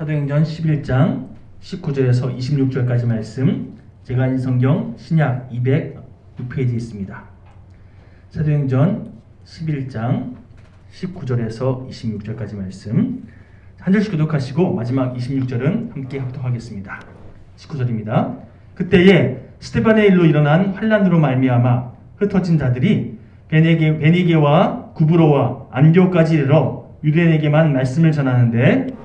사도행전 11장 19절에서 26절까지 말씀, 제가 인 성경 신약 206페이지에 있습니다. 사도행전 11장 19절에서 26절까지 말씀 한 절씩 교독하시고 마지막 26절은 함께 합독하겠습니다. 19절입니다. 그때에 스데반의 일로 일어난 환난으로 말미암아 흩어진 자들이 베니게와 구브로와 안디옥까지 이르러 유대인에게만 말씀을 전하는데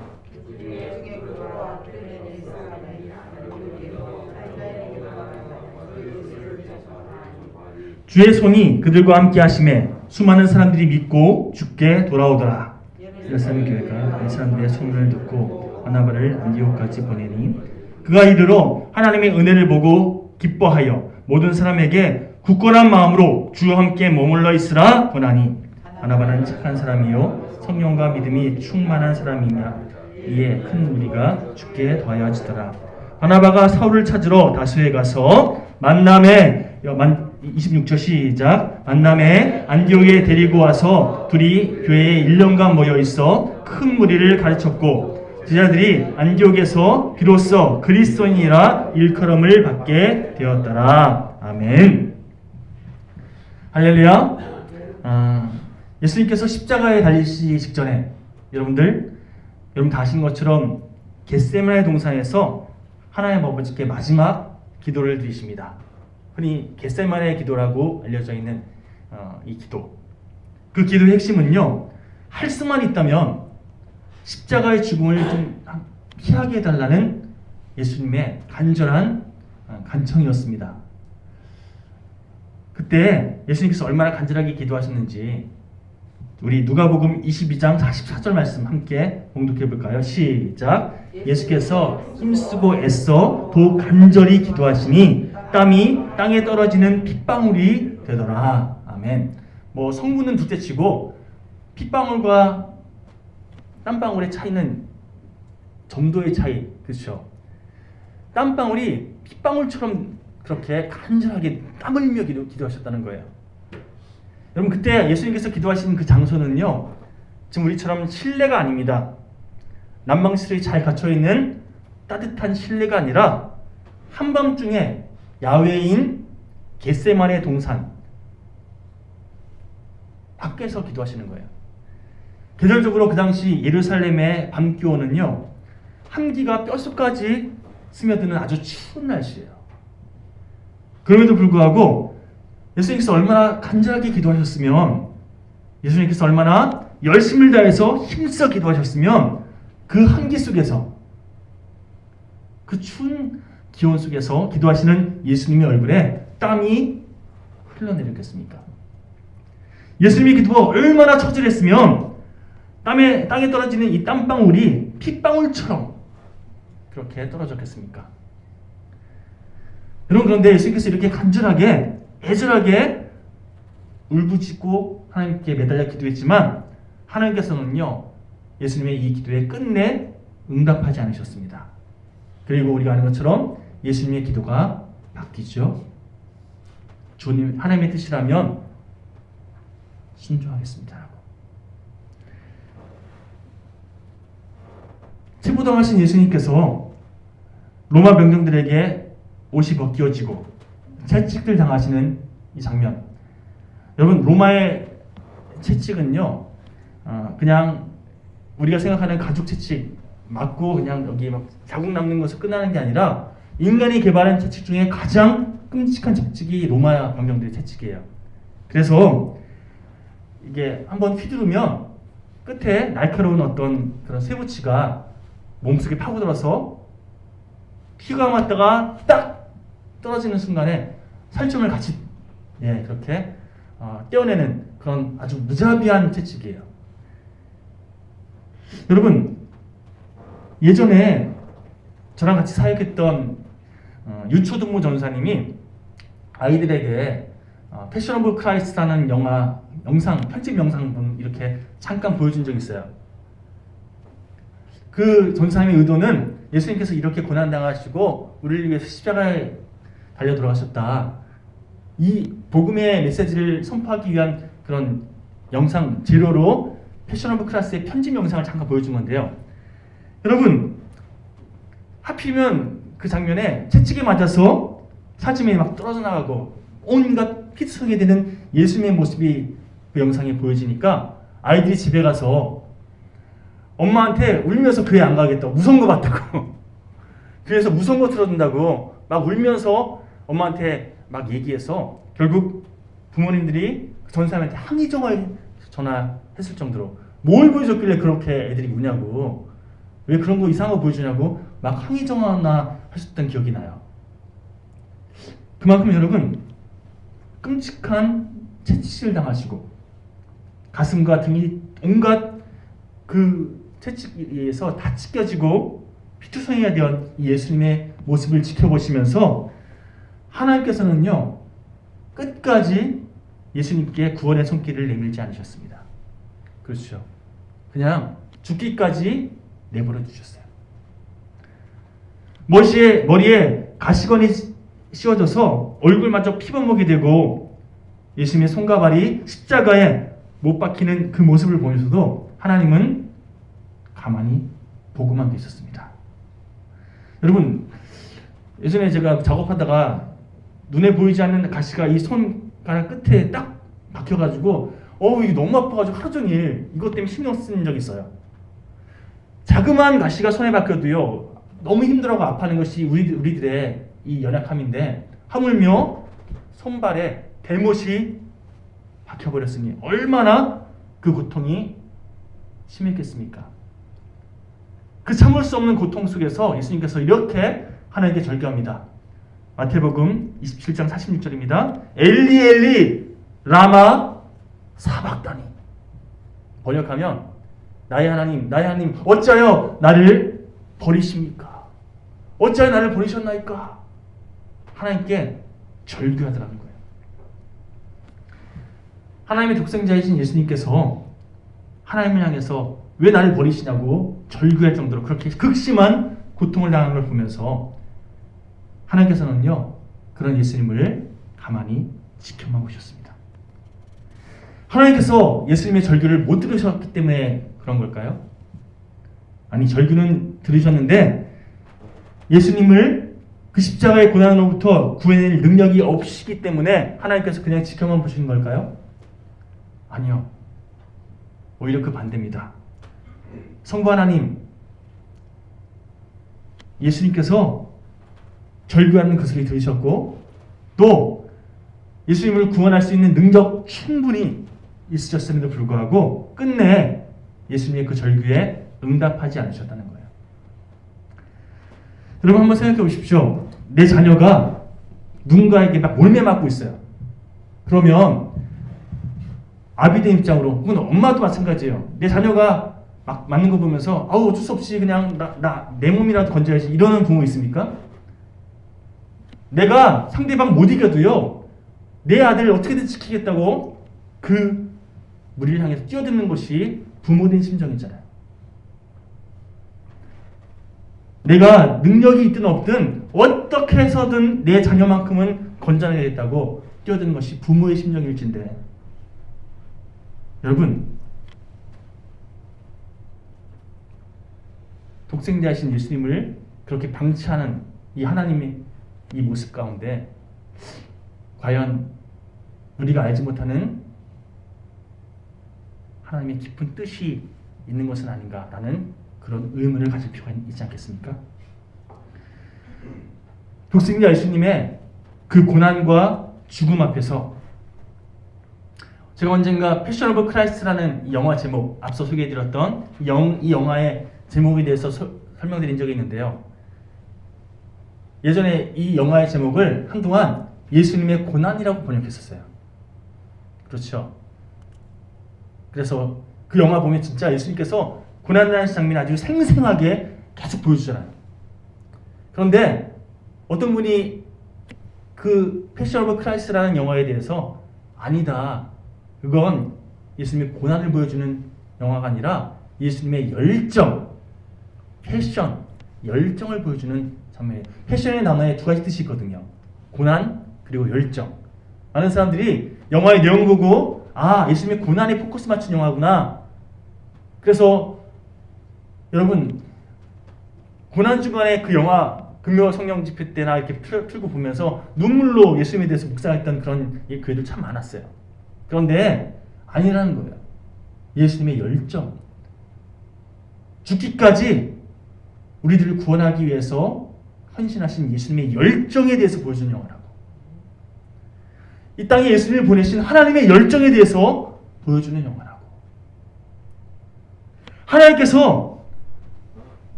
주의 손이 그들과 함께 하심에 수많은 사람들이 믿고 주께 돌아오더라. 예루살렘 교회가 이 사람들의 소문을 듣고 바나바를 안디옥까지 보내니 그가 이르러 하나님의 은혜를 보고 기뻐하여 모든 사람에게 굳건한 마음으로 주와 함께 머물러 있으라 권하니 바나바는 착한 사람이요 성령과 믿음이 충만한 사람이며 이에 큰 무리가 주께 더하여지더라. 바나바가 사울을 찾으러 다소에 가서 만남에 26절 시작. 만남에 안디옥에 데리고 와서 둘이 교회에 1년간 모여 있어 큰 무리를 가르쳤고 제자들이 안디옥에서 비로소 그리스도인이라 일컬음을 받게 되었더라. 아멘. 할렐루야. 예수님께서 십자가에 달리시기 직전에 여러분 다 아신 것처럼 겟세마네 동산에서 하나님 아버지께 마지막 기도를 드리십니다. 흔히 겟세마네 기도라고 알려져 있는 이 기도. 그 기도의 핵심은요, 할 수만 있다면 십자가의 죽음을 좀 피하게 해달라는 예수님의 간절한 간청이었습니다. 그때 예수님께서 얼마나 간절하게 기도하셨는지 우리 누가복음 22장 44절 말씀 함께 봉독해 볼까요? 시작. 예수께서 힘쓰고 애써 더욱 간절히 기도하시니 땀이 땅에 떨어지는 핏방울이 되더라. 아멘. 성분은 둘째치고 핏방울과 땀방울의 차이는 점도의 차이, 그렇죠? 땀방울이 핏방울처럼 그렇게 간절하게 땀을 흘려 기도하셨다는 거예요. 여러분, 그때 예수님께서 기도하신 그 장소는요, 지금 우리처럼 실내가 아닙니다. 난방시설이 잘 갖춰있는 따뜻한 실내가 아니라 한밤중에 야외인 겟세마네 동산 밖에서 기도하시는 거예요. 계절적으로 그 당시 예루살렘의 밤 기온은요, 한기가 뼛속까지 스며드는 아주 추운 날씨예요. 그럼에도 불구하고 예수님께서 얼마나 간절하게 기도하셨으면, 예수님께서 얼마나 열심을 다해서 힘써 기도하셨으면 그 한기 속에서, 그 추운 기온 속에서 기도하시는 예수님의 얼굴에 땀이 흘러내렸겠습니까? 예수님의 기도가 얼마나 처절했으면 땅에 떨어지는 이 땀방울이 핏방울처럼 그렇게 떨어졌겠습니까? 여러분, 그런데 예수님께서 이렇게 간절하게 애절하게 울부짖고 하나님께 매달려 기도했지만 하나님께서는요, 예수님의 이 기도에 끝내 응답하지 않으셨습니다. 그리고 우리가 아는 것처럼 예수님의 기도가 바뀌죠. 주님, 하나님의 뜻이라면 순종하겠습니다. 체포당하신 예수님께서 로마 병정들에게 옷이 벗겨지고 채찍들 당하시는 이 장면. 여러분, 로마의 채찍은요, 그냥 우리가 생각하는 가죽 채찍 맞고 그냥 여기 막 자국 남는 것을 끝나는 게 아니라 인간이 개발한 채찍 중에 가장 끔찍한 채찍이 로마 병정들의 채찍이에요. 그래서 이게 한번 휘두르면 끝에 날카로운 어떤 그런 쇠붙이가 몸속에 파고들어서 피가 맞다가 딱 떨어지는 순간에 살점을 같이 그렇게 떼어내는 그런 아주 무자비한 채찍이에요. 여러분, 예전에 저랑 같이 사역했던 유초등무 전사님이 아이들에게 패션 오브 크라이스트라는 편집 영상분 이렇게 잠깐 보여준 적이 있어요. 그 전사님의 의도는 예수님께서 이렇게 고난당하시고 우리를 위해서 십자가에 달려 돌아가셨다, 이 복음의 메시지를 선포하기 위한 그런 영상 재료로 패션 오브 크라이스트의 편집 영상을 잠깐 보여준 건데요. 여러분, 하필이면 그 장면에 채찍에 맞아서 사슴이 막 떨어져 나가고 온갖 피투성이 되는 예수님의 모습이 그 영상에 보여지니까 아이들이 집에 가서 엄마한테 울면서 교회 안 가겠다고, 무서운 거 봤다고 교회에서 무서운 거 틀어준다고 막 울면서 엄마한테 막 얘기해서 결국 부모님들이 전사님한테 항의 전화했을 정도로 뭘 보여줬길래 그렇게 애들이 우냐고, 왜 그런 거 이상한 거 보여주냐고 막 항의 전화 하셨던 기억이 나요. 그만큼 여러분 끔찍한 채찍질 당하시고 가슴과 등이 온갖 그 채찍에 의해서 다 찢겨지고 피투성이가 되어 예수님의 모습을 지켜보시면서 하나님께서는요 끝까지 예수님께 구원의 손길을 내밀지 않으셨습니다. 그렇죠. 그냥 죽기까지 내버려 두셨어요. 머리에 가시관이 씌워져서 얼굴마저 피범벅이 되고 예수님의 손과 발이 십자가에 못 박히는 그 모습을 보면서도 하나님은 가만히 보고만 계셨습니다. 여러분, 예전에 제가 작업하다가 눈에 보이지 않는 가시가 이 손가락 끝에 딱 박혀가지고 이게 너무 아파가지고 하루 종일 이것 때문에 신경 쓴 적이 있어요. 자그마한 가시가 손에 박혀도요 너무 힘들어하고 아파하는 것이 우리들의 이 연약함인데, 하물며 손발에 대못이 박혀버렸으니 얼마나 그 고통이 심했겠습니까? 그 참을 수 없는 고통 속에서 예수님께서 이렇게 하나님께 절규합니다. 마태복음 27장 46절입니다. 엘리 엘리 라마 사박다니. 번역하면 나의 하나님 어찌하여 나를 버리십니까? 어찌하여 나를 버리셨나이까? 하나님께 절규하더라는 거예요. 하나님의 독생자이신 예수님께서 하나님을 향해서 왜 나를 버리시냐고 절규할 정도로 그렇게 극심한 고통을 당한 걸 보면서 하나님께서는요 그런 예수님을 가만히 지켜만 보셨습니다. 하나님께서 예수님의 절규를 못 들으셨기 때문에 그런 걸까요? 아니, 절규는 들으셨는데 예수님을 그 십자가의 고난으로부터 구해낼 능력이 없으시기 때문에 하나님께서 그냥 지켜만 보시는 걸까요? 아니요. 오히려 그 반대입니다. 성부 하나님, 예수님께서 절규하는 그 소리 들으셨고 또 예수님을 구원할 수 있는 능력 충분히 있으셨음에도 불구하고 끝내 예수님의 그 절규에 응답하지 않으셨다는 거예요. 여러분 한번 생각해 보십시오. 내 자녀가 누군가에게 막 몰매 맞고 있어요. 그러면 아비의 입장으로, 혹은 엄마도 마찬가지예요. 내 자녀가 막 맞는 거 보면서 어쩔 수 없이 그냥 내 몸이라도 건져야지 이러는 부모 있습니까? 내가 상대방 못 이겨도요 내 아들을 어떻게든 지키겠다고 그 무리를 향해서 뛰어드는 것이 부모된 심정이잖아요. 내가 능력이 있든 없든 어떻게 해서든 내 자녀만큼은 건져내겠다고 뛰어드는 것이 부모의 심정일진데, 여러분 독생자이신 예수님을 그렇게 방치하는 이 하나님의 이 모습 가운데 과연 우리가 알지 못하는 하나님의 깊은 뜻이 있는 것은 아닌가라는 그런 의문을 가질 필요가 있지 않겠습니까? 독생자 예수님의 그 고난과 죽음 앞에서 제가 언젠가 패션 오브 크라이스트라는 영화 제목, 앞서 소개해드렸던 이 영화의 제목에 대해서 설명드린 적이 있는데요. 예전에 이 영화의 제목을 한동안 예수님의 고난이라고 번역했었어요. 그렇죠. 그래서 그 영화 보면 진짜 예수님께서 고난을 하는 장면이 아주 생생하게 계속 보여주잖아요. 그런데 어떤 분이 그 패션 오브 크라이스트라는 영화에 대해서 아니다, 그건 예수님의 고난을 보여주는 영화가 아니라 예수님의 열정, 패션, 열정을 보여주는 장면이에요. 패션의 단어에 두 가지 뜻이 있거든요. 고난 그리고 열정. 많은 사람들이 영화의 내용 보고 예수님의 고난에 포커스 맞춘 영화구나. 그래서 여러분 고난주간에 그 영화 금요 성령 집회 때나 이렇게 틀고 보면서 눈물로 예수님에 대해서 묵상했던 그런 교회들 참 많았어요. 그런데 아니라는 거예요. 예수님의 열정, 죽기까지 우리들을 구원하기 위해서 헌신하신 예수님의 열정에 대해서 보여주는 영화라고. 이 땅에 예수님을 보내신 하나님의 열정에 대해서 보여주는 영화라고. 하나님께서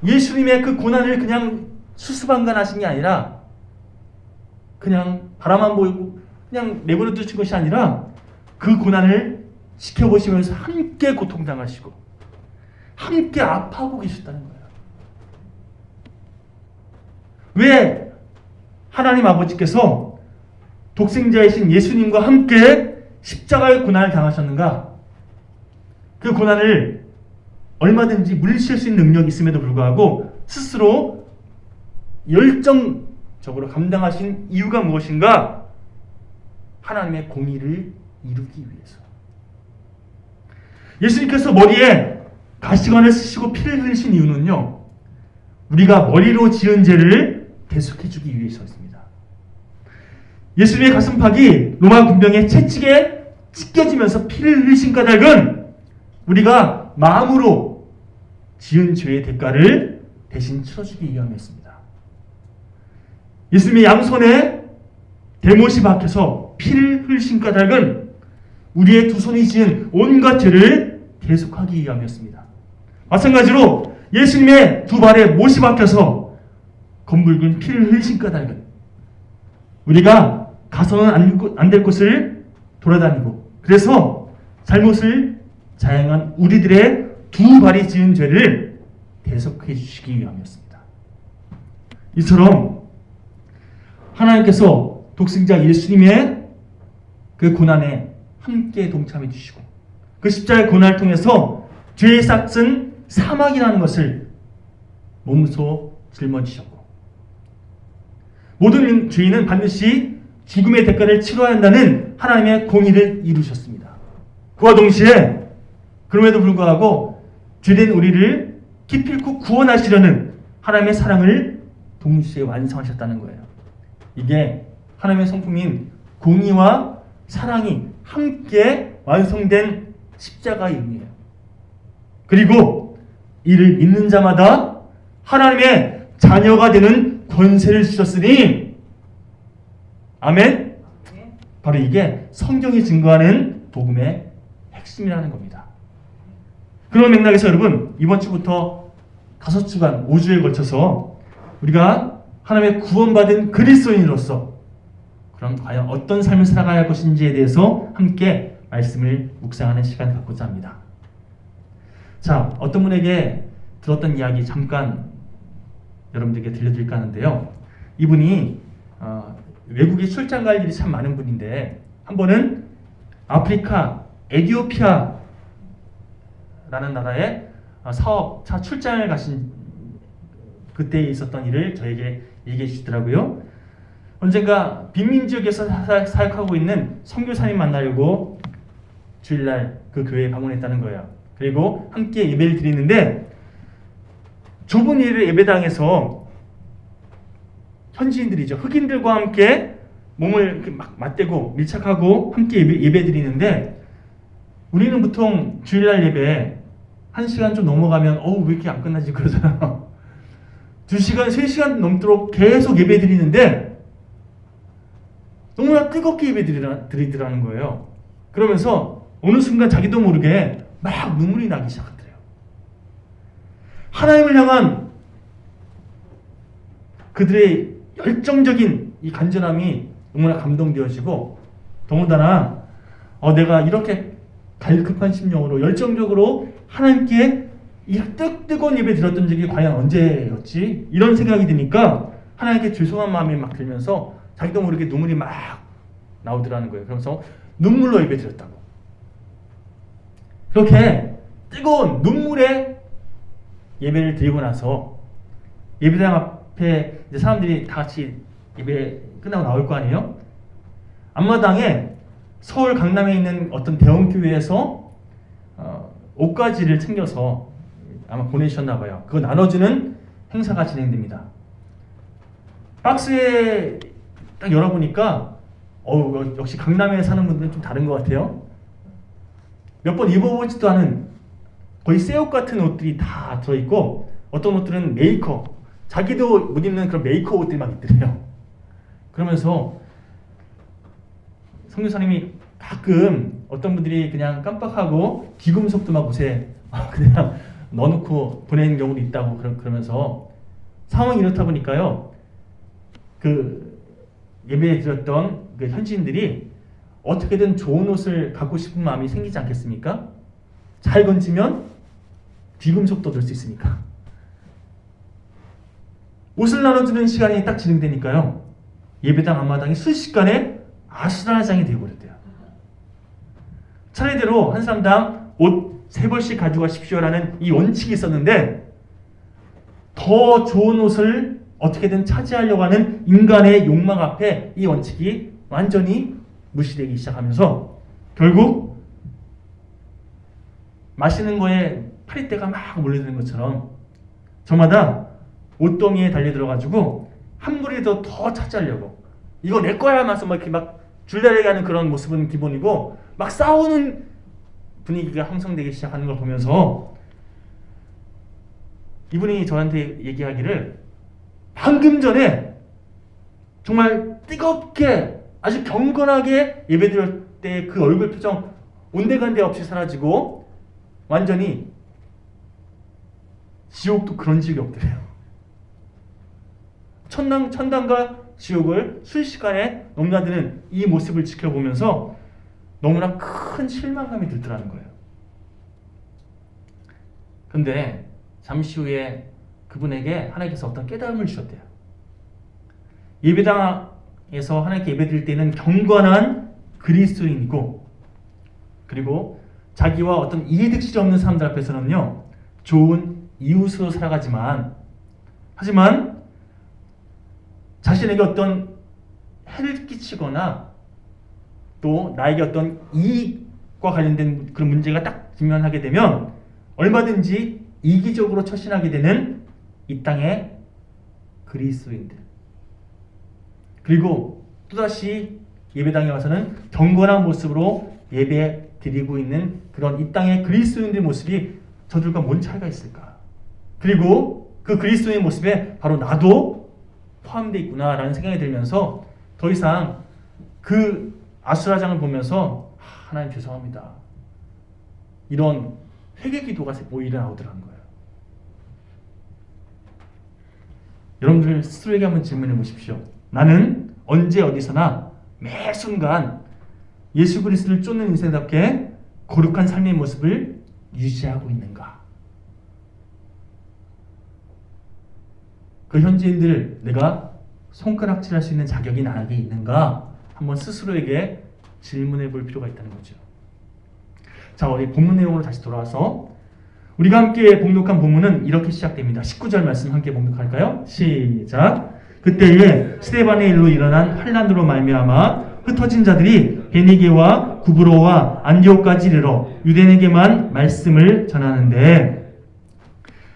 예수님의 그 고난을 그냥 수수방관하신 게 아니라 그냥 바라만 보이고 그냥 내버려 두신 것이 아니라 그 고난을 지켜보시면서 함께 고통당하시고 함께 아파하고 계셨다는 거예요. 왜 하나님 아버지께서 독생자이신 예수님과 함께 십자가의 고난을 당하셨는가? 그 고난을 얼마든지 물리칠 수 있는 능력이 있음에도 불구하고 스스로 열정적으로 감당하신 이유가 무엇인가? 하나님의 공의를 이루기 위해서. 예수님께서 머리에 가시관을 쓰시고 피를 흘리신 이유는요, 우리가 머리로 지은 죄를 대속해주기 위해서였습니다. 예수님의 가슴팍이 로마 군병의 채찍에 찢겨지면서 피를 흘리신 까닭은 우리가 마음으로 지은 죄의 대가를 대신 치러주기 위함이었습니다. 예수님의 양손에 대못이 박혀서 피를 흘리신 까닭은 우리의 두 손이 지은 온갖 죄를 대속하기 위함이었습니다. 마찬가지로 예수님의 두 발에 못이 박혀서 검붉은 피를 흘리신 까닭은 우리가 가서는 안 될 곳을 돌아다니고 그래서 잘못을 자행한 우리들의 두 발이 지은 죄를 대속해 주시기 위함이었습니다. 이처럼 하나님께서 독생자 예수님의 그 고난에 함께 동참해 주시고 그 십자가의 고난을 통해서 죄의 싹은 사망이라는 것을 몸소 짊어지셨고 모든 죄인은 반드시 죽음의 대가를 치러야 한다는 하나님의 공의를 이루셨습니다. 그와 동시에 그럼에도 불구하고 죄된 우리를 기필코 구원하시려는 하나님의 사랑을 동시에 완성하셨다는 거예요. 이게 하나님의 성품인 공의와 사랑이 함께 완성된 십자가의 의미예요. 그리고 이를 믿는 자마다 하나님의 자녀가 되는 권세를 주셨으니 아멘? 바로 이게 성경이 증거하는 복음의 핵심이라는 겁니다. 그런 맥락에서 여러분 이번 주부터 5주간 5주에 걸쳐서 우리가 하나님의 구원받은 그리스도인으로서 그럼 과연 어떤 삶을 살아가야 할 것인지에 대해서 함께 말씀을 묵상하는 시간을 갖고자 합니다. 자, 어떤 분에게 들었던 이야기 잠깐 여러분들에게 들려드릴까 하는데요. 이분이 외국에 출장 갈 일이 참 많은 분인데 한 번은 아프리카 에티오피아라는 나라에 사업차 출장을 가신 그때 있었던 일을 저에게 얘기해 주시더라고요. 언젠가 빈민 지역에서 사역하고 있는 선교사님 만나려고 주일날 그 교회에 방문했다는 거예요. 그리고 함께 예배를 드리는데 좁은 예배당에서 현지인들이죠. 흑인들과 함께 몸을 이렇게 막 맞대고 밀착하고 함께 예배 드리는데 우리는 보통 주일날 예배 1시간 좀 넘어가면 왜 이렇게 안 끝나지 그러잖아요. 2시간, 3시간 넘도록 계속 예배 드리는데 너무나 뜨겁게 예배 드리더라는 거예요. 그러면서 어느 순간 자기도 모르게 막 눈물이 나기 시작하더래요. 하나님을 향한 그들의 열정적인 이 간절함이 너무나 감동되어지고 더군다나 내가 이렇게 갈급한 심령으로 열정적으로 하나님께 이 뜨거운 예배 드렸던 적이 과연 언제였지? 이런 생각이 드니까 하나님께 죄송한 마음이 막 들면서 자기도 모르게 눈물이 막 나오더라는 거예요. 그러면서 눈물로 예배 드렸다고. 그렇게 뜨거운 눈물의 예배를 드리고 나서 예배당 앞에 이제 사람들이 다 같이 예배 끝나고 나올 거 아니에요? 앞마당에 서울 강남에 있는 어떤 대형 교회에서 옷가지를 챙겨서 아마 보내주셨나 봐요. 그거 나눠주는 행사가 진행됩니다. 박스에 딱 열어보니까 역시 강남에 사는 분들은 좀 다른 것 같아요. 몇 번 입어보지도 않은 거의 새 옷 같은 옷들이 다 들어있고, 어떤 옷들은 메이커, 자기도 못 입는 그런 메이커 옷들이 막 있더래요. 그러면서 성교사님이 가끔 어떤 분들이 그냥 깜빡하고 귀금속도 막 옷에 그냥 넣어놓고 보내는 경우도 있다고 그러면서 상황이 이렇다 보니까요, 그 예배에 드렸던 그 현지인들이 어떻게든 좋은 옷을 갖고 싶은 마음이 생기지 않겠습니까? 잘 건지면 귀금속도 넣을 수 있으니까. 옷을 나눠주는 시간이 딱 진행되니까요, 예배당 앞마당이 순식간에 아수라장이 되어버렸대요. 차례대로 한 사람당 옷 3벌씩 가져가십시오라는 이 원칙이 있었는데, 더 좋은 옷을 어떻게든 차지하려고 하는 인간의 욕망 앞에 이 원칙이 완전히 무시되기 시작하면서 결국 마시는 거에 파리떼가 막 몰려드는 것처럼 저마다 옷더미에 달려들어가지고 한 무리도 더 차지하려고, 이거 내 거야 하면서 막 이렇게 막 줄다리기 하는 그런 모습은 기본이고, 막 싸우는 분위기가 형성되기 시작하는 걸 보면서 이분이 저한테 얘기하기를, 방금 전에 정말 뜨겁게 아주 경건하게 예배드릴 때 그 얼굴 표정 온데간데 없이 사라지고 완전히 지옥도 그런 지옥이 없더래요. 천당과 지옥을 순식간에 넘나드는 이 모습을 지켜보면서 너무나 큰 실망감이 들더라는 거예요. 근데 잠시 후에 그분에게 하나님께서 어떤 깨달음을 주셨대요. 예배당에서 하나님께 예배드릴 때는 경건한 그리스도인이고, 그리고 자기와 어떤 이해득실이 없는 사람들 앞에서는요, 좋은 이웃으로 하지만 자신에게 어떤 해를 끼치거나 또 나에게 어떤 이익과 관련된 그런 문제가 딱 직면하게 되면 얼마든지 이기적으로 처신하게 되는 이 땅의 그리스도인들, 그리고 또다시 예배당에 와서는 경건한 모습으로 예배 드리고 있는 그런 이 땅의 그리스도인들의 모습이 저들과 뭔 차이가 있을까? 그리고 그 그리스도인의 모습에 바로 나도 포함되어 있구나라는 생각이 들면서 더 이상 그 아수라장을 보면서 하나님 죄송합니다, 이런 회개 기도가 오히려 나오더라는 거예요. 여러분들 스스로에게 한번 질문해 보십시오. 나는 언제 어디서나 매 순간 예수 그리스도를 쫓는 인생답게 거룩한 삶의 모습을 유지하고 있는가? 그 현지인들 내가 손가락질할 수 있는 자격이 나에게 있는가? 한번 스스로에게 질문해 볼 필요가 있다는 거죠. 자, 우리 본문 내용으로 다시 돌아와서 우리가 함께 봉독한 본문은 이렇게 시작됩니다. 19절 말씀 함께 봉독할까요? 시작. 그때에 스데반의 일로 일어난 환난으로 말미암아 흩어진 자들이 베니게와 구브로와 안디옥까지 이르러 유대인에게만 말씀을 전하는데,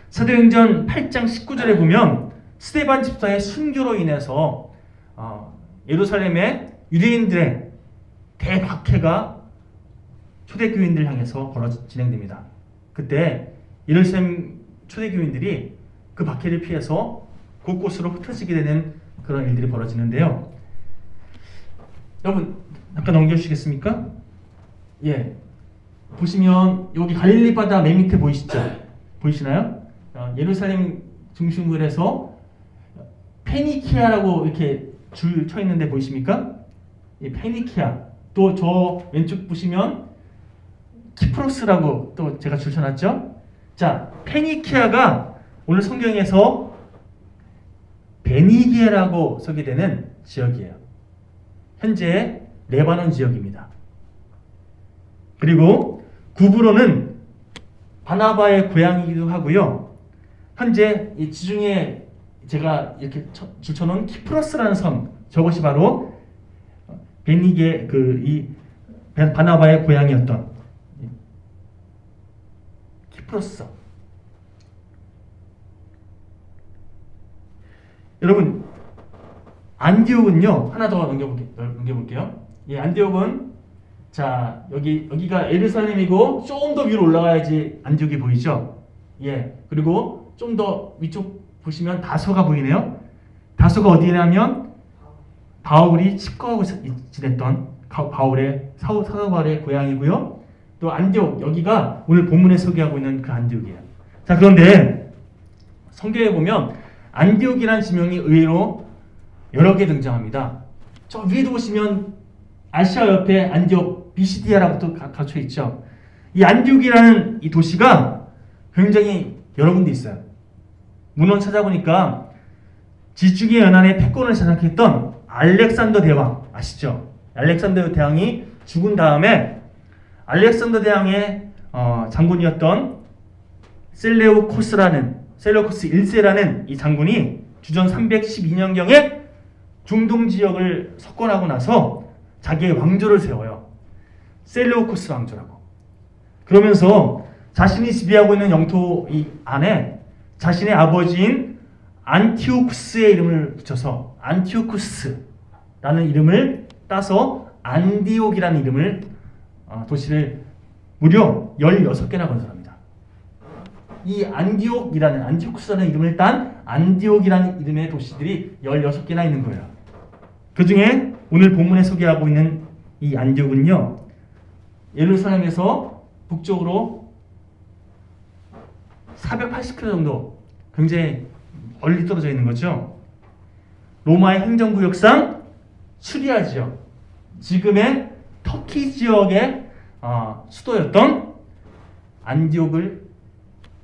사도행전 8장 19절에 보면 스데반 집사의 순교로 인해서 예루살렘의 유대인들의 대박해가 초대교인들 향해서 진행됩니다. 그때 예루살렘 초대교인들이 그 박해를 피해서 곳곳으로 흩어지게 되는 그런 일들이 벌어지는데요. 여러분 잠깐 넘겨주시겠습니까? 예, 보시면 여기 갈릴리 바다 맨 밑에 보이시죠? 보이시나요? 예루살렘 중심부를 해서 페니키아라고 이렇게 줄 쳐 있는데 보이십니까? 이 페니키아. 또 저 왼쪽 보시면 키프로스라고 또 제가 줄 쳐놨죠? 자, 페니키아가 오늘 성경에서 베니게라고 소개되는 지역이에요. 현재 레바논 지역입니다. 그리고 구브로는 바나바의 고향이기도 하고요. 현재 이 지중해 제가 이렇게 줄쳐놓은 키프로스라는 섬, 저것이 바로 베니게 이 바나바의 고향이었던 키프로스. 여러분 안디옥은요, 하나 더 넘겨볼게요. 이 안디옥은, 자, 여기가 예루살렘이고 좀 더 위로 올라가야지 안디옥이 보이죠? 예. 그리고 좀 더 위쪽 보시면 다소가 보이네요. 다소가 어디냐면 바울이 칩거하고 지냈던 사도 바울의 고향이고요. 또 안디옥, 여기가 오늘 본문에 소개하고 있는 그 안디옥이에요. 자, 그런데 성경에 보면 안디옥이라는 지명이 의외로 여러 개 등장합니다. 저 위에도 보시면 아시아 옆에 안디옥 비시디아라고 또 갖춰 있죠. 이 안디옥이라는 이 도시가 굉장히 여러 군데 있어요. 문헌 찾아보니까 지중해 연안에 패권을 장악했던 알렉산더 대왕 아시죠? 알렉산더 대왕이 죽은 다음에 알렉산더 대왕의 장군이었던 셀레우코스 1세라는 이 장군이 주전 312년경에 중동 지역을 석권하고 나서 자기의 왕조를 세워요. 셀레우코스 왕조라고. 그러면서 자신이 지배하고 있는 영토 이 안에 자신의 아버지인 안티오쿠스의 이름을 붙여서 안티오쿠스라는 이름을 따서 안디옥이라는 이름을 도시를 무려 16개나 건설합니다. 이 안티오쿠스라는 이름을 딴 안디옥이라는 이름의 도시들이 16개나 있는 거예요. 그 중에 오늘 본문에 소개하고 있는 이 안디옥은요, 예루살렘에서 북쪽으로 480km 정도 굉장히 멀리 떨어져 있는 거죠. 로마의 행정구역상 수리아 지역, 지금의 터키 지역의 수도였던 안디옥을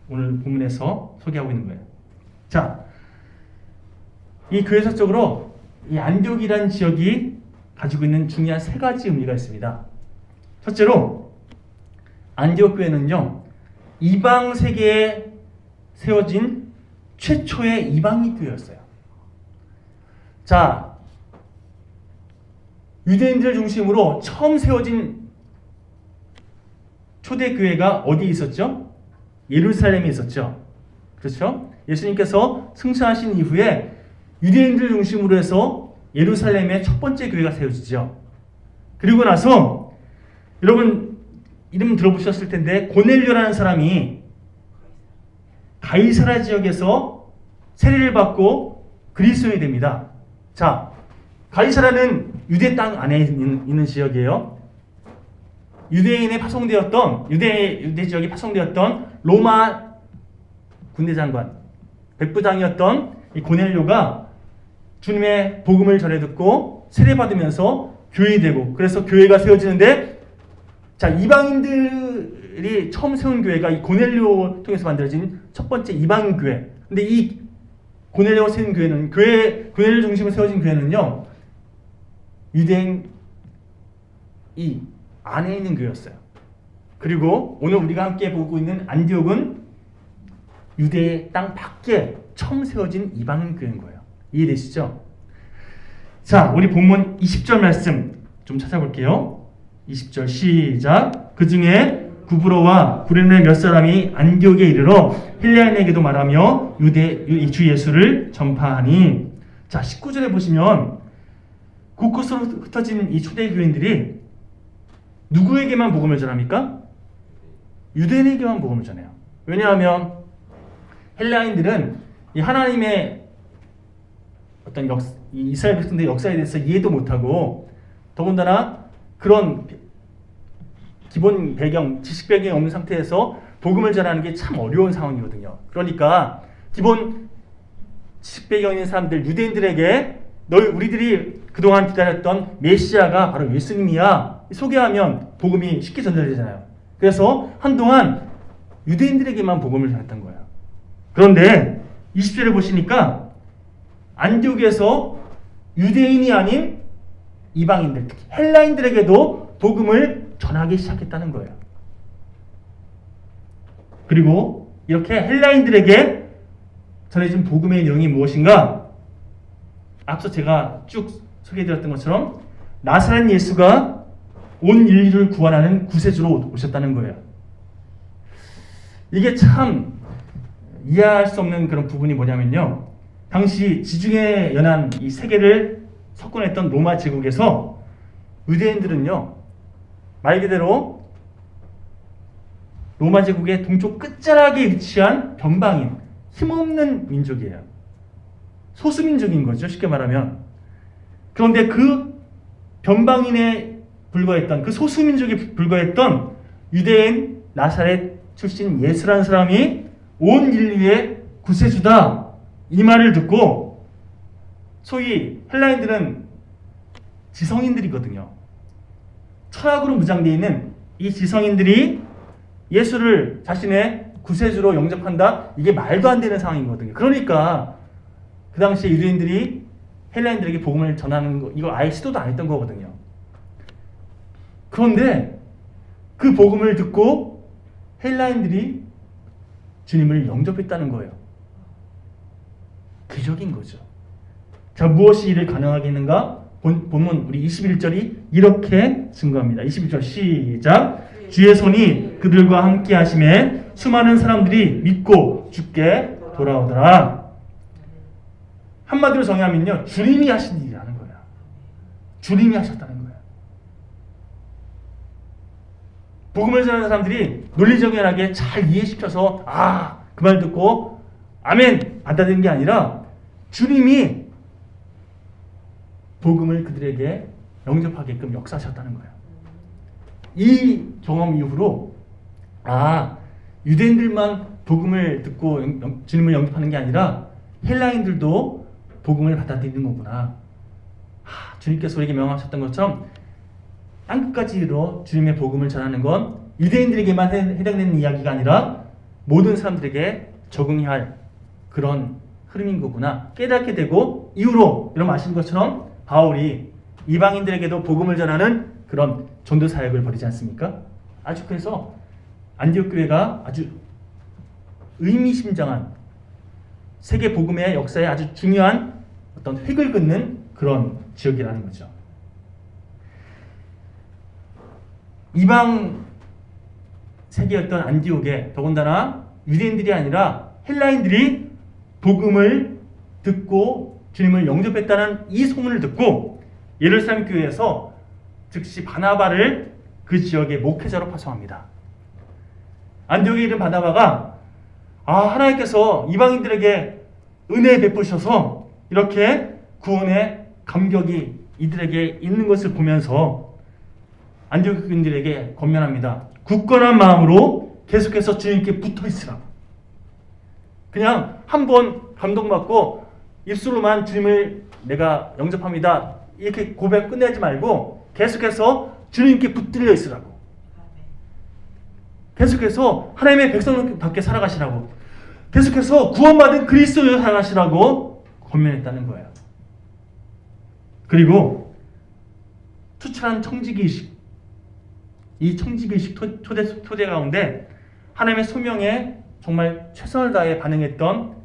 오늘 본문에서 소개하고 있는 거예요. 자, 이 교회사적으로 이 안디옥이라는 지역이 가지고 있는 중요한 세 가지 의미가 있습니다. 첫째로 안디옥 교회는요, 이방 세계에 세워진 최초의 이방인 교회였어요. 자, 유대인들을 중심으로 처음 세워진 초대 교회가 어디에 있었죠? 예루살렘에 있었죠. 그렇죠? 예수님께서 승천하신 이후에 유대인들 중심으로 해서 예루살렘의 첫 번째 교회가 세워지죠. 그리고 나서 여러분 이름 들어보셨을 텐데 고넬료라는 사람이 가이사라 지역에서 세례를 받고 그리스도인이 됩니다. 자, 가이사라는 유대 땅 안에 있는 지역이에요. 유대인에 파송되었던 유대 지역에 파송되었던 로마 군대 장관 백부장이었던 이 고넬료가 주님의 복음을 전해 듣고 세례 받으면서 교인이 되고, 그래서 교회가 세워지는데, 자, 이방인들이 처음 세운 교회가 이 고넬료 통해서 만들어진 첫 번째 이방인 교회. 근데 이 고넬료가 세운 교회는 고넬료 중심으로 세워진 교회는요, 유대인 이 안에 있는 교회였어요. 그리고 오늘 우리가 함께 보고 있는 안디옥은 유대의 땅 밖에 처음 세워진 이방인 교회인 거예요. 이해되시죠? 자, 우리 본문 20절 말씀 좀 찾아볼게요. 20절 시작. 그 중에 구브로와 구레네 몇 사람이 안디옥에 이르러 헬라인에게도 말하며 주 예수를 전파하니. 자, 19절에 보시면 곳곳으로 흩어진 이 초대교인들이 누구에게만 복음을 전합니까? 유대인에게만 복음을 전해요. 왜냐하면 헬라인들은 이 하나님의 어떤 이 이스라엘 백성들의 역사에 대해서 이해도 못하고, 더군다나 그런 기본 배경, 지식 배경이 없는 상태에서 복음을 전하는 게 참 어려운 상황이거든요. 그러니까 기본 지식 배경이 있는 사람들, 유대인들에게 우리들이 그동안 기다렸던 메시아가 바로 예수님이야 소개하면 복음이 쉽게 전달되잖아요. 그래서 한동안 유대인들에게만 복음을 전했던 거예요. 그런데 20절에 보시니까 안디옥에서 유대인이 아닌 이방인들, 특히 헬라인들에게도 복음을 전하기 시작했다는 거예요. 그리고 이렇게 헬라인들에게 전해진 복음의 내용이 무엇인가? 앞서 제가 쭉 소개해드렸던 것처럼 나사렛 예수가 온 인류를 구원하는 구세주로 오셨다는 거예요. 이게 참 이해할 수 없는 그런 부분이 뭐냐면요, 당시 지중해 연안 이 세계를 석권했던 로마 제국에서 유대인들은요, 말 그대로 로마 제국의 동쪽 끝자락에 위치한 변방인, 힘없는 민족이에요. 소수민족인 거죠, 쉽게 말하면. 그런데 그 변방인에 불과했던, 그 소수민족에 불과했던 유대인 나사렛 출신 예수라는 사람이 온 인류의 구세주다, 이 말을 듣고, 소위 헬라인들은 지성인들이거든요. 철학으로 무장되어 있는 이 지성인들이 예수를 자신의 구세주로 영접한다? 이게 말도 안 되는 상황이거든요. 그러니까 그 당시에 유대인들이 헬라인들에게 복음을 전하는 거, 이거 아예 시도도 안 했던 거거든요. 그런데 그 복음을 듣고 헬라인들이 주님을 영접했다는 거예요. 기적인 거죠. 자, 무엇이 이를 가능하게 했는가? 본문 우리 21절이 이렇게 증거합니다. 21절 시작. 주의 손이 그들과 함께 하심에 수많은 사람들이 믿고 주께 돌아오더라. 한마디로 정의하면요, 주님이 하신 일이라는 거예요. 주님이 하셨다는 거예요. 복음을 전하는 사람들이 논리정연하게 잘 이해시켜서 그 말 듣고 아멘 받아들이는 게 아니라 주님이 복음을 그들에게 영접하게끔 역사하셨다는 거예요. 이 경험 이후로 유대인들만 복음을 듣고 주님을 영접하는 게 아니라 헬라인들도 복음을 받아들이는 거구나. 주님께서 우리에게 명하셨던 것처럼 땅끝까지 이르러 주님의 복음을 전하는 건 유대인들에게만 해당되는 이야기가 아니라 모든 사람들에게 적응해야 할 그런 흐름인 거구나 깨닫게 되고, 이후로 여러분 아시는 것처럼 바울이 이방인들에게도 복음을 전하는 그런 전도 사역을 벌이지 않습니까? 아주 그래서 안디옥 교회가 아주 의미심장한 세계 복음의 역사에 아주 중요한 어떤 획을 긋는 그런 지역이라는 거죠. 이방 세계였던 안디옥에 더군다나 유대인들이 아니라 헬라인들이 복음을 듣고 주님을 영접했다는 이 소문을 듣고 예루살렘 교회에서 즉시 바나바를 그 지역의 목회자로 파송합니다. 안디옥에 있는 바나바가 하나님께서 이방인들에게 은혜 베푸셔서 이렇게 구원의 감격이 이들에게 있는 것을 보면서 안디옥 교인들에게 권면합니다. 굳건한 마음으로 계속해서 주님께 붙어있으라. 그냥 한번 감동받고 입술로만 주님을 내가 영접합니다 이렇게 고백 끝내지 말고 계속해서 주님께 붙들려 있으라고, 계속해서 하나님의 백성답게 살아가시라고, 계속해서 구원받은 그리스도로 살아가시라고 권면했다는 거예요. 그리고 투철한 청지기의식, 이 청지기의식 토대 가운데 하나님의 소명에 정말 최선을 다해 반응했던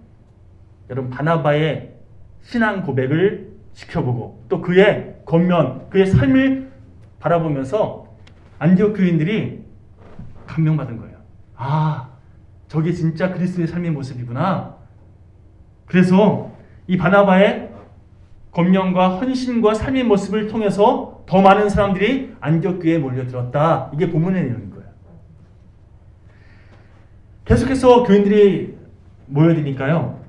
여러분 바나바의 신앙 고백을 지켜보고 또 그의 권면, 그의 삶을 바라보면서 안디옥 교인들이 감명받은 거예요. 저게 진짜 그리스도의 삶의 모습이구나. 그래서 이 바나바의 권면과 헌신과 삶의 모습을 통해서 더 많은 사람들이 안디옥 교회에 몰려들었다. 이게 본문의 내용인 거예요. 계속해서 교인들이 모여드니까요,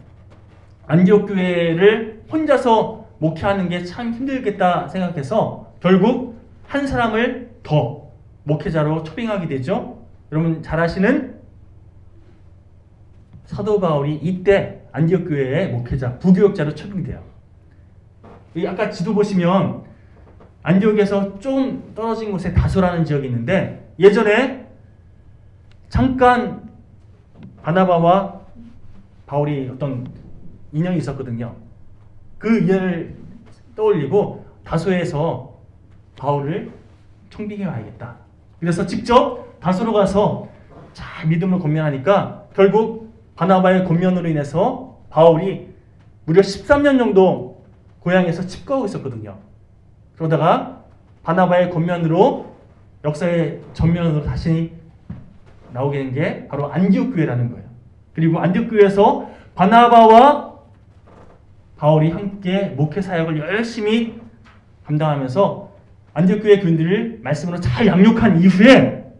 안디옥 교회를 혼자서 목회하는 게 참 힘들겠다 생각해서 결국 한 사람을 더 목회자로 초빙하게 되죠. 여러분 잘 아시는 사도 바울이 이때 안디옥 교회의 목회자, 부교역자로 초빙돼요. 아까 지도 보시면 안디옥에서 좀 떨어진 곳에 다소라는 지역이 있는데 예전에 잠깐 바나바와 바울이 어떤 인연이 있었거든요. 그 인연을 떠올리고 다소에서 바울을 청빙해 와야겠다. 그래서 직접 다소로 가서 잘 믿음으로 권면하니까 결국 바나바의 권면으로 인해서 바울이 무려 13년 정도 고향에서 칩거하고 있었거든요. 그러다가 바나바의 권면으로 역사의 전면으로 다시 나오게 된 게 바로 안디옥 교회라는 거예요. 그리고 안디옥 교회에서 바나바와 바울이 함께 목회 사역을 열심히 감당하면서 안디옥 교회 교인들을 말씀으로 잘 양육한 이후에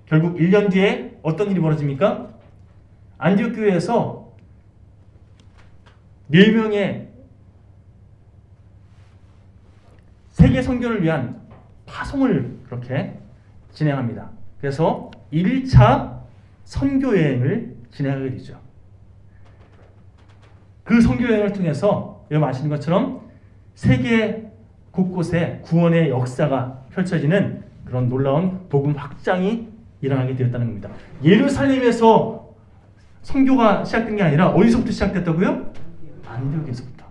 결국 1년 뒤에 어떤 일이 벌어집니까? 안디옥 교회에서 4명의 세계 선교를 위한 파송을 그렇게 진행합니다. 그래서 1차 선교 여행을 진행하게 되죠. 그 선교 여행을 통해서 여러분 아시는 것처럼 세계 곳곳에 구원의 역사가 펼쳐지는 그런 놀라운 복음 확장이 일어나게 되었다는 겁니다. 예루살렘에서 선교가 시작된 게 아니라 어디서부터 시작됐다고요? 안디옥에서부터.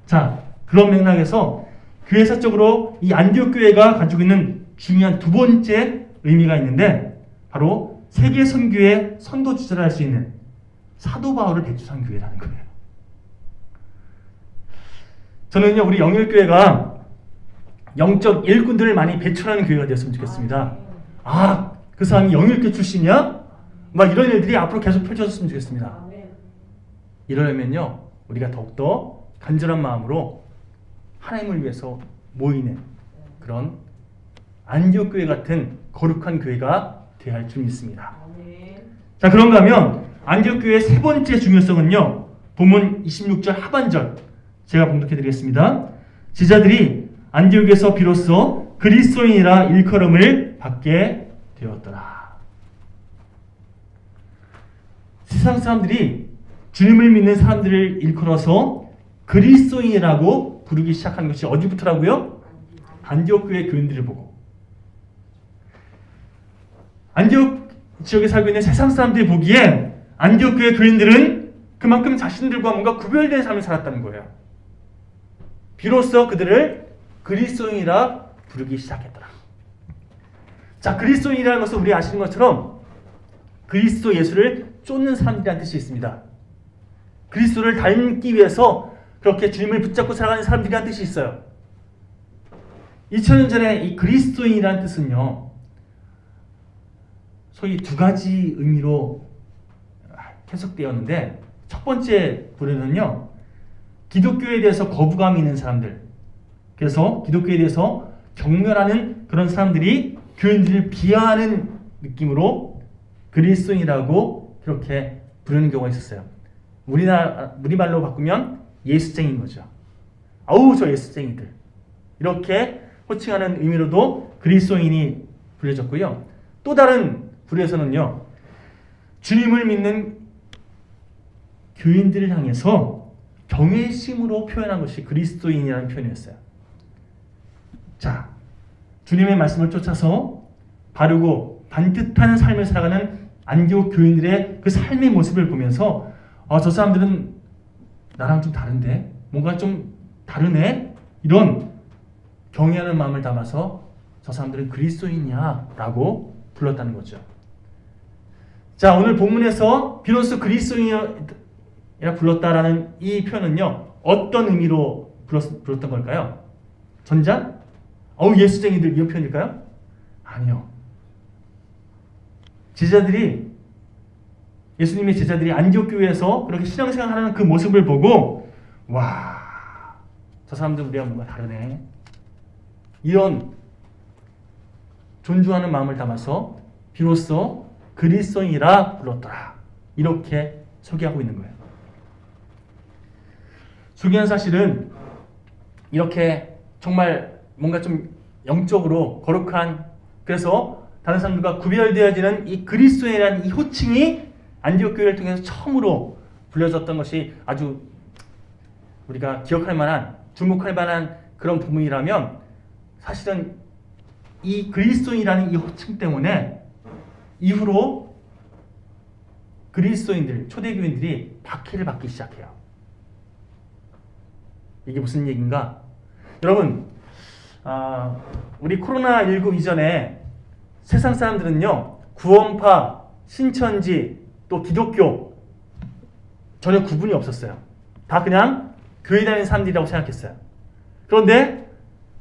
자, 그런 맥락에서 교회사적으로 이 안디옥 교회가 가지고 있는 중요한 두 번째 의미가 있는데 바로 세계 선교의 선도 주자를 할 수 있는 사도 바울을 배출한 교회라는 거예요. 저는요, 우리 영일교회가 영적 일꾼들을 많이 배출하는 교회가 되었으면 좋겠습니다. 아, 그 사람이 영일교 출신이야? 막 이런 일들이 앞으로 계속 펼쳐졌으면 좋겠습니다. 이러려면요, 우리가 더욱더 간절한 마음으로 하나님을 위해서 모이는 그런 안디옥 교회 같은 거룩한 교회가 되어야 할 줄 믿습니다. 자, 그런가 하면 안디옥 교회의 세 번째 중요성은요, 본문 26절 하반절 제가 봉독해 드리겠습니다. 제자들이 안디옥에서 비로소 그리스도인이라 일컬음을 받게 되었더라. 세상 사람들이 주님을 믿는 사람들을 일컬어서 그리스도인이라고 부르기 시작한 것이 어디부터라고요? 안디옥 교회 교인들을 보고. 안디옥 지역에 살고 있는 세상 사람들이 보기에 안디옥 교회 교인들은 그만큼 자신들과 뭔가 구별된 삶을 살았다는 거예요. 비로소 그들을 그리스도인이라 부르기 시작했더라. 자, 그리스도인이라는 것은 우리 아시는 것처럼 그리스도 예수를 쫓는 사람들이라는 뜻이 있습니다. 그리스도를 닮기 위해서 그렇게 주님을 붙잡고 살아가는 사람들이라는 뜻이 있어요. 2000년 전에 이 그리스도인이라는 뜻은요, 소위 두 가지 의미로 해석되었는데, 첫 번째 부류는요, 기독교에 대해서 거부감이 있는 사람들, 그래서 기독교에 대해서 경멸하는 그런 사람들이 교인들을 비하하는 느낌으로 그리스도인이라고 그렇게 부르는 경우가 있었어요. 우리말로 바꾸면 예수쟁이인 거죠. 아우, 저 예수쟁이들. 이렇게 호칭하는 의미로도 그리스도인이 불려졌고요. 또 다른 부류에서는요, 주님을 믿는 교인들을 향해서 경외심으로 표현한 것이 그리스도인이라는 표현이었어요. 자, 주님의 말씀을 쫓아서 바르고 반듯한 삶을 살아가는 안디옥 교인들의 그 삶의 모습을 보면서 저 사람들은 나랑 좀 다른데? 뭔가 좀 다르네? 이런 경외하는 마음을 담아서 저 사람들은 그리스도인이야 라고 불렀다는 거죠. 자, 오늘 본문에서 비로소 그리스도인이라 불렀다라는 이 표현은요, 어떤 의미로 불렀던 걸까요? 전자? 예수쟁이들, 이 표현일까요? 아니요. 예수님의 제자들이 안디옥 교회에서 그렇게 신앙생활하는 그 모습을 보고, 와, 저 사람들 우리와 뭔가 다르네, 이런 존중하는 마음을 담아서 비로소 그리스도인이라 불렀더라, 이렇게 소개하고 있는 거예요. 중요한 사실은 이렇게 정말 뭔가 좀 영적으로 거룩한, 그래서 다른 사람들과 구별되어지는 이 그리스도인이라는 이 호칭이 안디옥 교회를 통해서 처음으로 불려졌던 것이 아주 우리가 기억할 만한, 주목할 만한 그런 부분이라면, 사실은 이 그리스도인이라는 이 호칭 때문에 이후로 그리스도인들, 초대교인들이 박해를 받기 시작해요. 이게 무슨 얘기인가? 여러분, 우리 코로나19 이전에 세상 사람들은요, 구원파, 신천지, 또 기독교 전혀 구분이 없었어요. 다 그냥 교회 다니는 사람들이라고 생각했어요. 그런데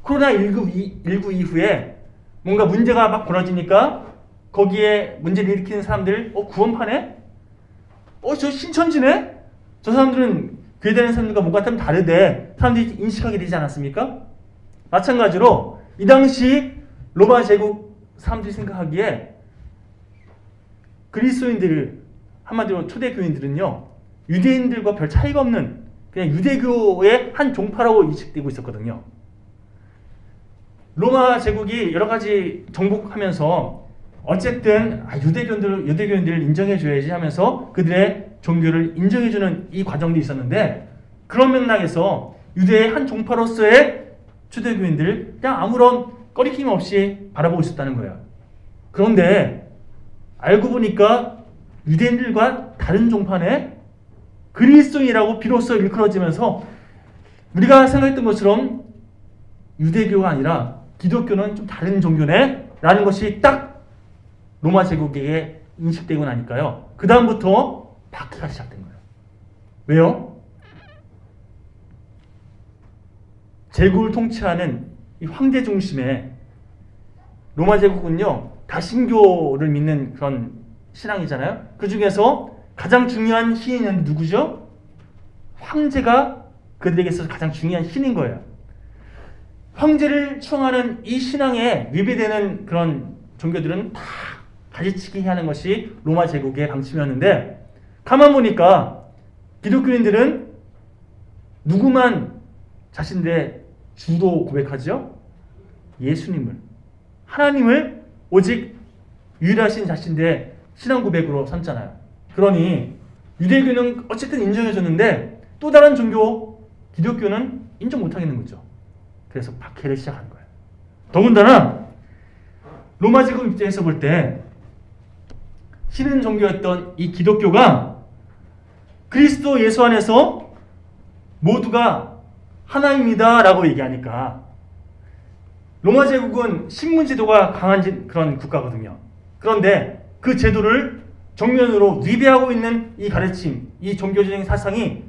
코로나19 이후에 뭔가 문제가 막 벌어지니까 거기에 문제를 일으키는 사람들, 구원파네? 저 신천지네? 저 사람들은 교회다니는 사람들과 뭔가 좀 다르게 사람들이 인식하게 되지 않았습니까? 마찬가지로 이 당시 로마 제국 사람들이 생각하기에 그리스도인들, 한마디로 초대교인들은요, 유대인들과 별 차이가 없는 그냥 유대교의 한 종파라고 인식되고 있었거든요. 로마 제국이 여러 가지 정복하면서 어쨌든 유대교인들을 인정해줘야지 하면서 그들의 종교를 인정해주는 이 과정도 있었는데, 그런 맥락에서 유대의 한 종파로서의 초대교인들을 그냥 아무런 꺼리낌 없이 바라보고 있었다는 거예요. 그런데 알고 보니까 유대인들과 다른 종파네 그리스도인이라고 비로소 일컬어지면서 우리가 생각했던 것처럼 유대교가 아니라 기독교는 좀 다른 종교네 라는 것이 딱 로마 제국에게 인식되고 나니까요, 그 다음부터 박해가 시작된 거예요. 왜요? 제국을 통치하는 이 황제 중심의 로마 제국은요, 다신교를 믿는 그런 신앙이잖아요. 그 중에서 가장 중요한 신은 누구죠? 황제가 그들에게 있어서 가장 중요한 신인 거예요. 황제를 추앙하는 이 신앙에 위배되는 그런 종교들은 다 가지치기 하는 것이 로마 제국의 방침이었는데, 가만 보니까 기독교인들은 누구만 자신들의 주로 고백하죠? 예수님을, 하나님을 오직 유일하신 자신들의 신앙 고백으로 삼잖아요. 그러니 유대교는 어쨌든 인정해줬는데 또 다른 종교 기독교는 인정 못하겠는 거죠. 그래서 박해를 시작한 거예요. 더군다나 로마 제국 입장에서 볼 때 신은 종교였던 이 기독교가 그리스도 예수 안에서 모두가 하나입니다 라고 얘기하니까, 로마 제국은 신문 제도가 강한 그런 국가거든요. 그런데 그 제도를 정면으로 위배하고 있는 이 가르침, 이 종교적인 사상이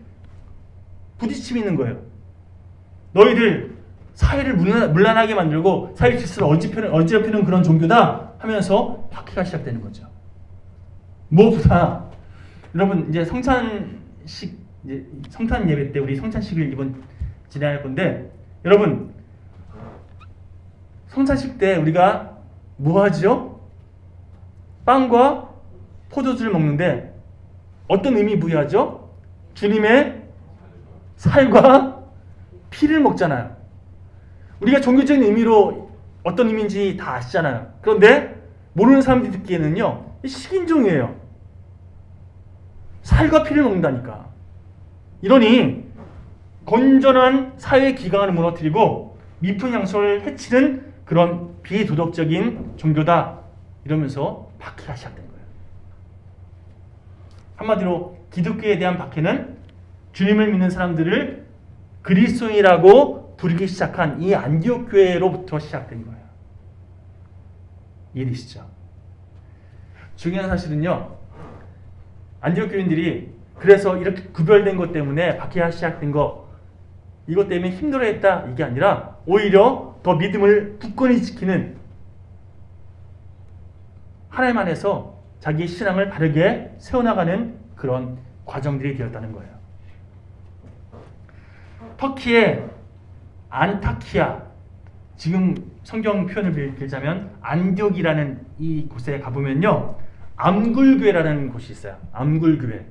부딪힘이 있는 거예요. 너희들 사회를 문란하게 만들고 사회 질서를 어지럽히는 그런 종교다 하면서 박해가 시작되는 거죠. 무엇보다 여러분, 이제 성찬 예배 때 우리 성찬식을 이번 진행할 건데, 여러분 성찬식 때 우리가 뭐 하죠? 빵과 포도주를 먹는데 어떤 의미 부여하죠? 주님의 살과 피를 먹잖아요. 우리가 종교적인 의미로 어떤 의미인지 다 아시잖아요. 그런데 모르는 사람들이 듣기에는요, 식인종이에요. 살과 피를 먹는다니까. 이러니 건전한 사회 기강을 무너뜨리고 미풍양속을 해치는 그런 비도덕적인 종교다, 이러면서 박해가 시작된 거예요. 한마디로 기독교에 대한 박해는 주님을 믿는 사람들을 그리스도인이라고 부르기 시작한 이 안디옥 교회로부터 시작된 거예요. 이해되시죠? 중요한 사실은요, 안디옥 교인들이 그래서 이렇게 구별된 것 때문에 박해가 시작된 거, 이것 때문에 힘들어했다 이게 아니라 오히려 더 믿음을 굳건히 지키는, 하나님 안에서 자기의 신앙을 바르게 세워나가는 그런 과정들이 되었다는 거예요. 터키의 안타키아, 지금 성경 표현을 빌자면 안디옥이라는 이 곳에 가보면요, 암굴교회라는 곳이 있어요. 암굴교회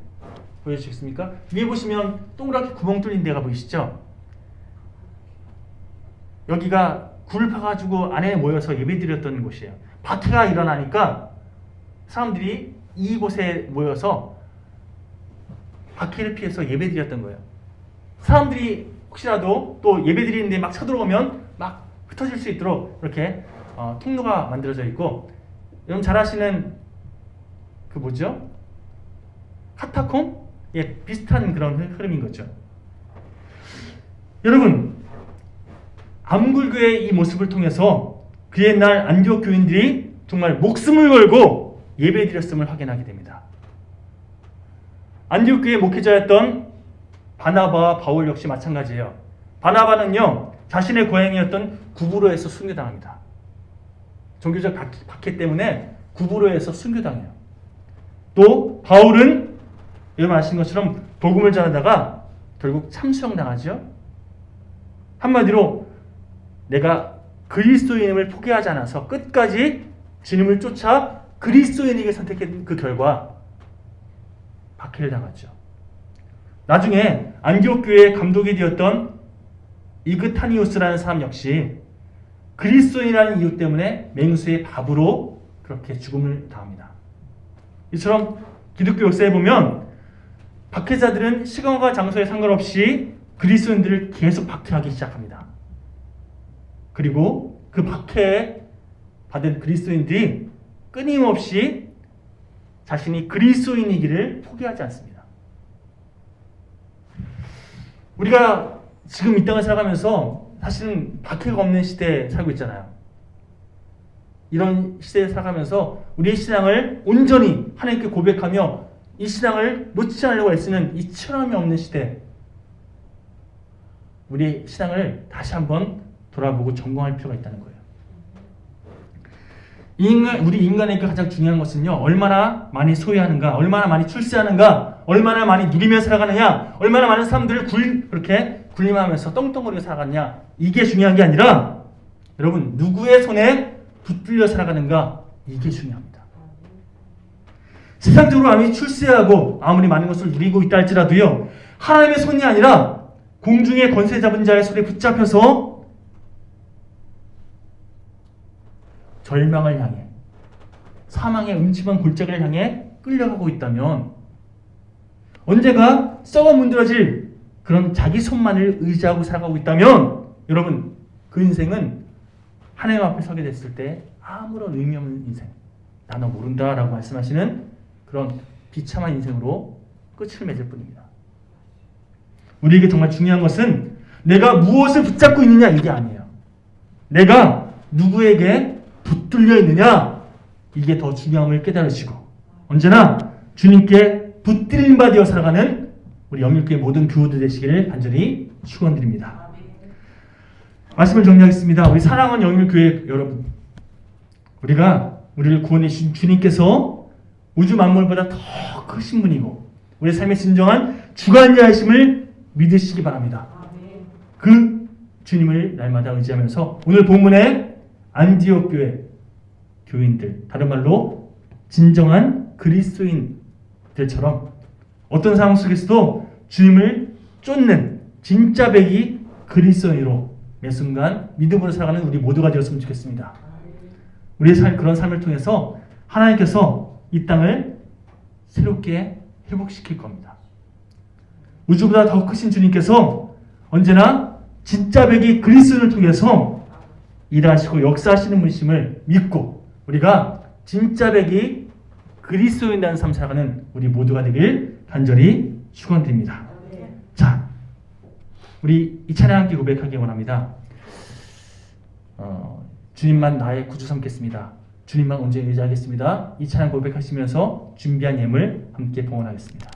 보여주시겠습니까? 위에 보시면 동그랗게 구멍 뚫린 데가 보이시죠? 여기가 굴을 파가지고 안에 모여서 예배드렸던 곳이에요. 박해가 일어나니까 사람들이 이곳에 모여서 박해를 피해서 예배드렸던 거예요. 사람들이 혹시라도 또 예배드리는데 막 쳐들어오면 막 흩어질 수 있도록 이렇게 통로가 만들어져 있고, 여러분 잘 아시는 그 뭐죠? 카타콤? 예, 비슷한 그런 흐름인 거죠. 여러분, 암굴교의 이 모습을 통해서 그 옛날 안디옥 교인들이 정말 목숨을 걸고 예배드렸음을 확인하게 됩니다. 안디옥 교회 목회자였던 바나바와 바울 역시 마찬가지예요. 바나바는요, 자신의 고향이었던 구브로에서 순교당합니다. 종교적 박해 때문에 구브로에서 순교당해요. 또 바울은 여러분 아시는 것처럼 복음을 전하다가 결국 참수형당하죠. 한마디로 내가 그리스도인임을 포기하지 않아서 끝까지 주님을 쫓아 그리스도인에게 선택한 그 결과 박해를 당하죠. 나중에 안디옥 교회의 감독이 되었던 이그타니우스라는 사람 역시 그리스도인이라는 이유 때문에 맹수의 밥으로 그렇게 죽음을 당합니다. 이처럼 기독교 역사에 보면 박해자들은 시간과 장소에 상관없이 그리스도인들을 계속 박해하기 시작합니다. 그리고 그 박해에 받은 그리스도인들이 끊임없이 자신이 그리스도인이기를 포기하지 않습니다. 우리가 지금 이 땅을 살아가면서 사실은 박해가 없는 시대에 살고 있잖아요. 이런 시대에 살아가면서 우리의 신앙을 온전히 하나님께 고백하며 이 신앙을 놓치지 않으려고 애쓰는 이 철함이 없는 시대, 우리의 신앙을 다시 한번 돌아보고 점검할 필요가 있다는 거예요. 우리 인간에게 가장 중요한 것은요, 얼마나 많이 소유하는가, 얼마나 많이 출세하는가, 얼마나 많이 누리며 살아가느냐, 얼마나 많은 사람들을 그렇게 군림하면서 떵떵거리며 살아가느냐, 이게 중요한 게 아니라 여러분 누구의 손에 붙들려 살아가는가, 이게 중요합니다. 세상적으로 아무리 출세하고 아무리 많은 것을 누리고 있다 할지라도요, 하나님의 손이 아니라 공중의 권세 잡은 자의 손에 붙잡혀서 절망을 향해, 사망의 음침한 골짜기를 향해 끌려가고 있다면 언제가 썩어 문드러질 그런 자기 손만을 의지하고 살아가고 있다면 여러분 그 인생은 하나님 앞에 서게 됐을 때 아무런 의미 없는 인생, 나는 모른다 라고 말씀하시는 그런 비참한 인생으로 끝을 맺을 뿐입니다. 우리에게 정말 중요한 것은 내가 무엇을 붙잡고 있느냐 이게 아니에요. 내가 누구에게 붙들려 있느냐, 이게 더 중요함을 깨달으시고 언제나 주님께 붙들림 바 되어 살아가는 우리 영일교회 모든 교우들 되시기를 간절히 축원드립니다. 말씀을 정리하겠습니다. 우리 사랑하는 영일교회 여러분, 우리가 우리를 구원해 주신 주님께서 우주 만물보다 더 크신 분이고 우리 삶의 진정한 주관자이심을 믿으시기 바랍니다. 그 주님을 날마다 의지하면서 오늘 본문에 안디옥 교회 교인들, 다른 말로 진정한 그리스도인들처럼 어떤 상황 속에서도 주님을 쫓는 진짜 백이 그리스도인으로 매 순간 믿음으로 살아가는 우리 모두가 되었으면 좋겠습니다. 우리의 그런 삶을 통해서 하나님께서 이 땅을 새롭게 회복시킬 겁니다. 우주보다 더 크신 주님께서 언제나 진짜 백이 그리스도를 통해서 일하시고 역사하시는 분이심을 믿고 우리가 진짜 백이 그리스도인이라는 삶을 살아가는 우리 모두가 되길 간절히 축원드립니다. 자, 우리 이 찬양 함께 고백하기 원합니다. 주님만 나의 구주 삼겠습니다. 주님만 온전히 의지하겠습니다. 이 찬양 고백하시면서 준비한 예물 함께 봉헌하겠습니다.